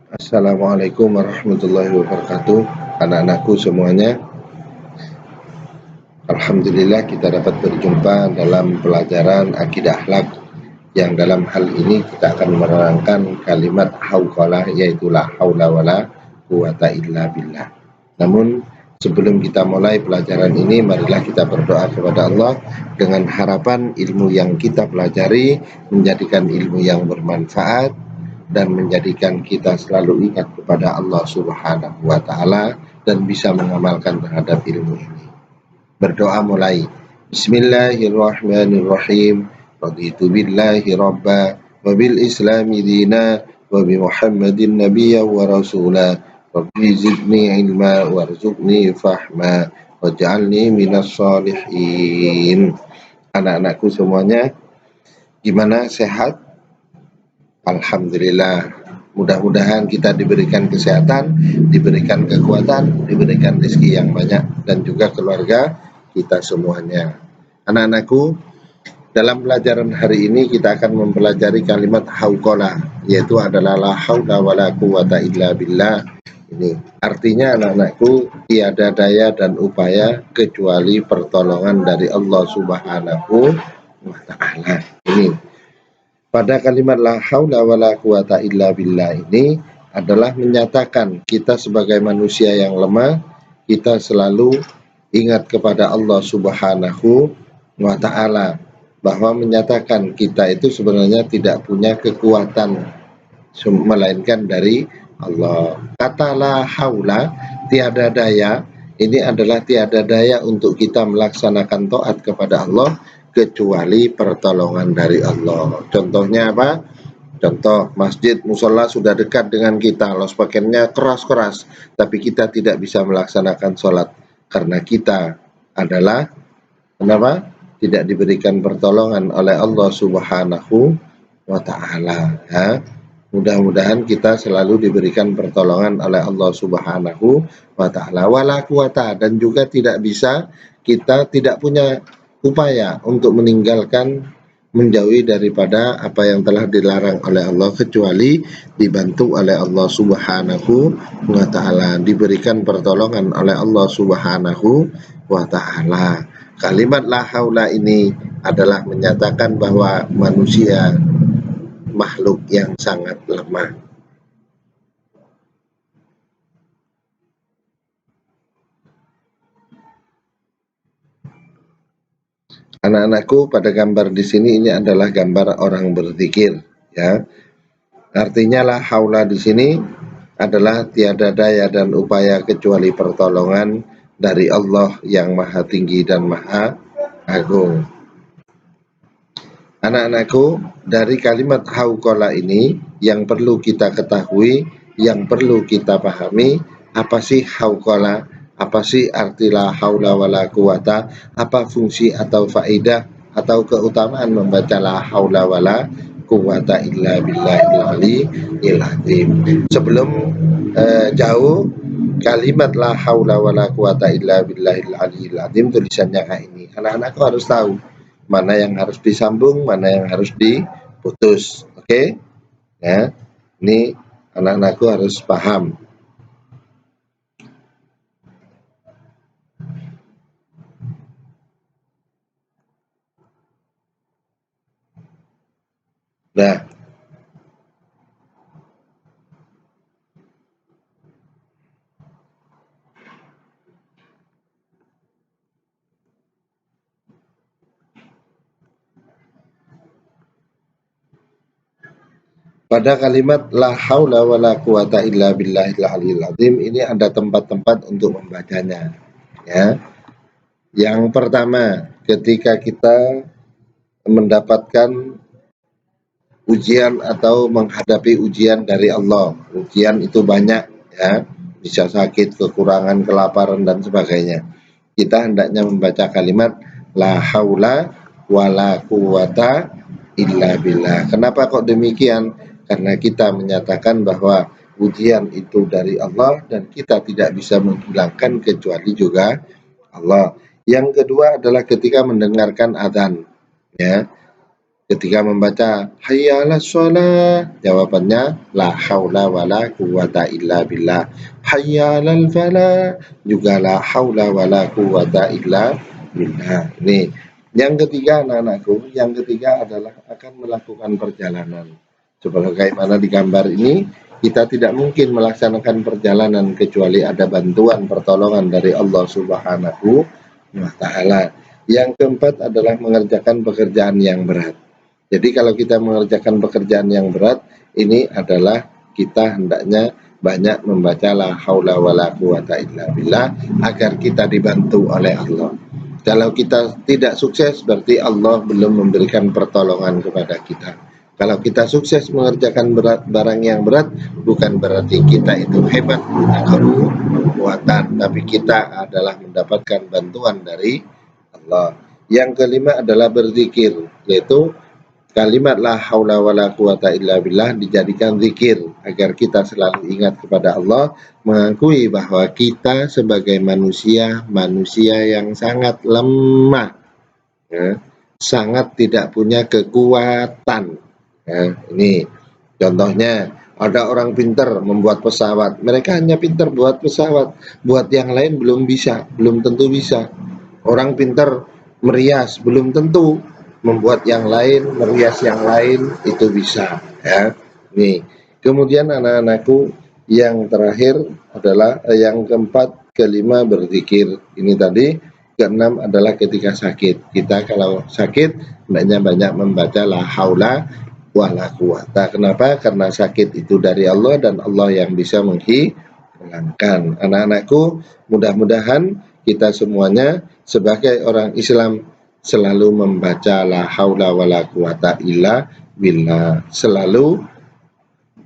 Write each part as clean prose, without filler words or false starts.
Assalamualaikum warahmatullahi wabarakatuh. Anak-anakku semuanya, alhamdulillah kita dapat berjumpa dalam pelajaran akidah akhlak yang dalam hal ini kita akan menerangkan kalimat hauqalah, yaitu la haula wala quwata illa billah. Namun sebelum kita mulai pelajaran ini, marilah kita berdoa kepada Allah dengan harapan ilmu yang kita pelajari menjadikan ilmu yang bermanfaat dan menjadikan kita selalu ingat kepada Allah Subhanahu wa taala dan bisa mengamalkan terhadap ilmu ini. Berdoa mulai. Bismillahirrahmanirrahim. Raditu billahi rabba wa bil islami dina wa bi Muhammadin nabiyya wa rasula. Rabbi zidni ilma warzuqni fahma waj'alni minas shalihin. Anak-anakku semuanya, gimana, sehat? Alhamdulillah. Mudah-mudahan kita diberikan kesehatan, diberikan kekuatan, diberikan rezeki yang banyak, dan juga keluarga kita semuanya. Anak-anakku, dalam pelajaran hari ini kita akan mempelajari kalimat hauqalah, yaitu adalah la haula wala quwata illa billah. Ini artinya, anak-anakku, tiada daya dan upaya kecuali pertolongan dari Allah Subhanahu wa taala. Ini pada kalimat la haula wala quwata illa billah ini adalah menyatakan kita sebagai manusia yang lemah, kita selalu ingat kepada Allah Subhanahu wa taala, bahwa menyatakan kita itu sebenarnya tidak punya kekuatan melainkan dari Allah. Kata la haula, tiada daya, ini adalah tiada daya untuk kita melaksanakan taat kepada Allah kecuali pertolongan dari Allah. Contohnya apa? Contoh, masjid musola sudah dekat dengan kita, loudspeakernya keras-keras, tapi kita tidak bisa melaksanakan sholat karena kita adalah kenapa? Tidak diberikan pertolongan oleh Allah Subhanahu wa taala. Ya. Mudah-mudahan kita selalu diberikan pertolongan oleh Allah Subhanahu wa taala. Wala quwata, dan juga tidak bisa, kita tidak punya upaya untuk meninggalkan, menjauhi daripada apa yang telah dilarang oleh Allah, kecuali dibantu oleh Allah Subhanahu wa taala, diberikan pertolongan oleh Allah Subhanahu wa taala. Kalimat la haula ini adalah menyatakan bahwa manusia makhluk yang sangat lemah. Anak-anakku, pada gambar di sini ini adalah gambar orang berzikir, ya. Artinya la haula di sini adalah tiada daya dan upaya kecuali pertolongan dari Allah yang Maha Tinggi dan Maha Agung. Anak-anakku, dari kalimat hauqalah ini yang perlu kita ketahui, yang perlu kita pahami, apa sih hauqalah? Apa sih arti la haula wala quwata? Apa fungsi atau faedah atau keutamaan membaca la haula wala quwata illa billahil aliyil azim? Sebelum jauh, kalimat la haula wala quwata illa billahil aliyil azim tulisannya kayak ini. Anak-anakku harus tahu mana yang harus disambung, mana yang harus diputus. Oke? Ya. Ini anak-anakku harus paham. Nah, pada kalimat la haula wala quwata illa billahil aliyil azim ini ada tempat-tempat untuk membacanya. Ya. Yang pertama, ketika kita mendapatkan ujian atau menghadapi ujian dari Allah. Ujian itu banyak, ya. Bisa sakit, kekurangan, kelaparan, dan sebagainya. Kita hendaknya membaca kalimat la haula wala quwata illa billah. Kenapa kok demikian? Karena kita menyatakan bahwa ujian itu dari Allah dan kita tidak bisa menghilangkan kecuali juga Allah. Yang kedua adalah ketika mendengarkan adzan, ya. Ketika membaca hayya 'alas shalah, jawabannya la haula wala quwata illa billah. Hayya 'alal falah, juga la haula wala quwata illa billah. Nih, yang ketiga anak-anakku, yang ketiga adalah akan melakukan perjalanan. Sebagaimana di gambar ini, kita tidak mungkin melaksanakan perjalanan kecuali ada bantuan pertolongan dari Allah Subhanahu wa taala. Yang keempat adalah mengerjakan pekerjaan yang berat. Jadi kalau kita mengerjakan pekerjaan yang berat, ini adalah kita hendaknya banyak membaca la haula wala quwata illa billah agar kita dibantu oleh Allah. Kalau kita tidak sukses berarti Allah belum memberikan pertolongan kepada kita. Kalau kita sukses mengerjakan barang yang berat, bukan berarti kita itu hebat, punya kekuatan, tapi kita adalah mendapatkan bantuan dari Allah. Yang kelima adalah berzikir, yaitu kalimat la haula wala quwata illa billah dijadikan zikir agar kita selalu ingat kepada Allah, mengakui bahwa kita sebagai manusia yang sangat lemah, ya, sangat tidak punya kekuatan. Ya, ini contohnya ada orang pintar membuat pesawat, mereka hanya pintar buat pesawat, buat yang lain belum bisa, belum tentu bisa. Orang pintar merias, belum tentu membuat yang lain, merias yang lain itu bisa, ya. Nih, kemudian anak-anakku, yang terakhir adalah yang keempat, kelima berzikir. Ini tadi, keenam adalah ketika sakit. Kita kalau sakit hendaknya banyak membaca la haula wala quwata. Kenapa? Karena sakit itu dari Allah dan Allah yang bisa menghilangkan. Anak-anakku, mudah-mudahan kita semuanya sebagai orang Islam selalu membaca la haula wala quwata illa billah. Selalu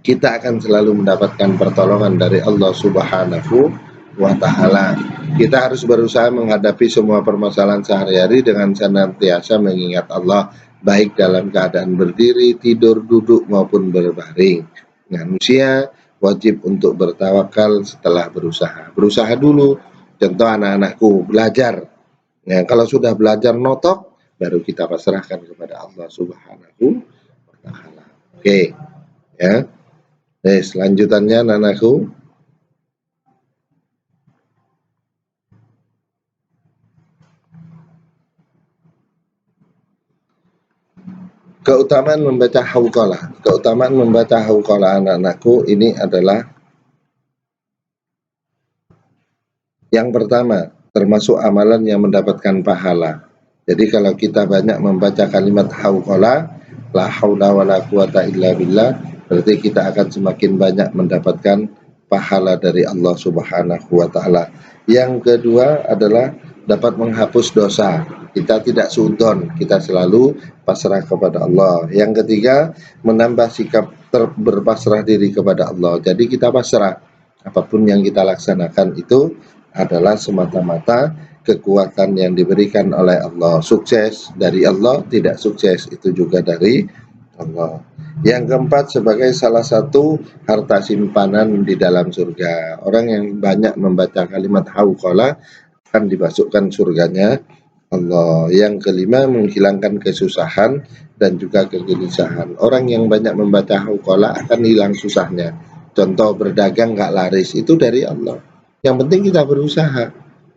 kita akan selalu mendapatkan pertolongan dari Allah Subhanahu wa taala. Kita harus berusaha menghadapi semua permasalahan sehari-hari dengan senantiasa mengingat Allah, baik dalam keadaan berdiri, tidur, duduk maupun berbaring. Manusia wajib untuk bertawakal setelah berusaha. Berusaha dulu. Contoh anak-anakku belajar. Ya, kalau sudah belajar notok, baru kita pasrahkan kepada Allah Subhanahu wa taala. Oke, ya. Selanjutannya anak-anakku, keutamaan membaca hauqalah. Keutamaan membaca hauqalah anak-anakku ini adalah yang pertama, termasuk amalan yang mendapatkan pahala. Jadi kalau kita banyak membaca kalimat hauqalah, la haula wala quwata illa billah, berarti kita akan semakin banyak mendapatkan pahala dari Allah Subhanahu wa taala. Yang kedua adalah dapat menghapus dosa. Kita tidak suudzon, kita selalu pasrah kepada Allah. Yang ketiga, menambah sikap berpasrah diri kepada Allah. Jadi kita pasrah, apapun yang kita laksanakan itu adalah semata-mata kekuatan yang diberikan oleh Allah. Sukses dari Allah, tidak sukses itu juga dari Allah. Yang keempat, sebagai salah satu harta simpanan di dalam surga. Orang yang banyak membaca kalimat hauqalah akan dimasukkan surganya Allah. Yang kelima, menghilangkan kesusahan dan juga kegelisahan. Orang yang banyak membaca hauqalah akan hilang susahnya. Contoh berdagang nggak laris, itu dari Allah. Yang penting kita berusaha,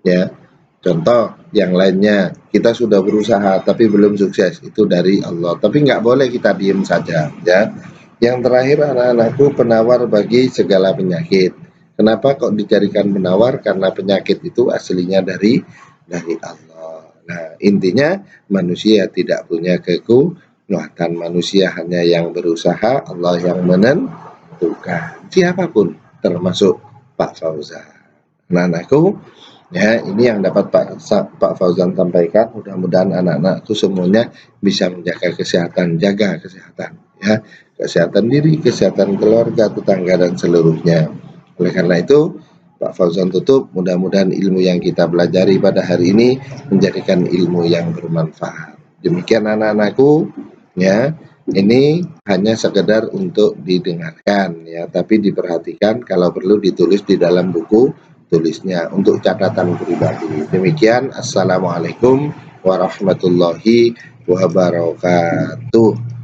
ya. Contoh yang lainnya, kita sudah berusaha tapi belum sukses, itu dari Allah. Tapi nggak boleh kita diem saja, ya. Yang terakhir anak-anakku, penawar bagi segala penyakit. Kenapa kok dijadikan penawar? Karena penyakit itu aslinya dari Allah. Nah, intinya manusia tidak punya kekuatan, manusia hanya yang berusaha, Allah yang menentukan. Siapapun, termasuk Pak Fauzan. Anak-anakku, ya, ini yang dapat Pak Fauzan sampaikan. Mudah-mudahan anak-anakku semuanya bisa menjaga kesehatan, jaga kesehatan, ya, kesehatan diri, kesehatan keluarga, tetangga dan seluruhnya. Oleh karena itu, Pak Fauzan tutup, mudah-mudahan ilmu yang kita pelajari pada hari ini menjadikan ilmu yang bermanfaat. Demikian anak-anakku, ya. Ini hanya sekedar untuk didengarkan, ya, tapi diperhatikan, kalau perlu ditulis di dalam buku tulisnya untuk catatan pribadi. Demikian, assalamualaikum warahmatullahi wabarakatuh.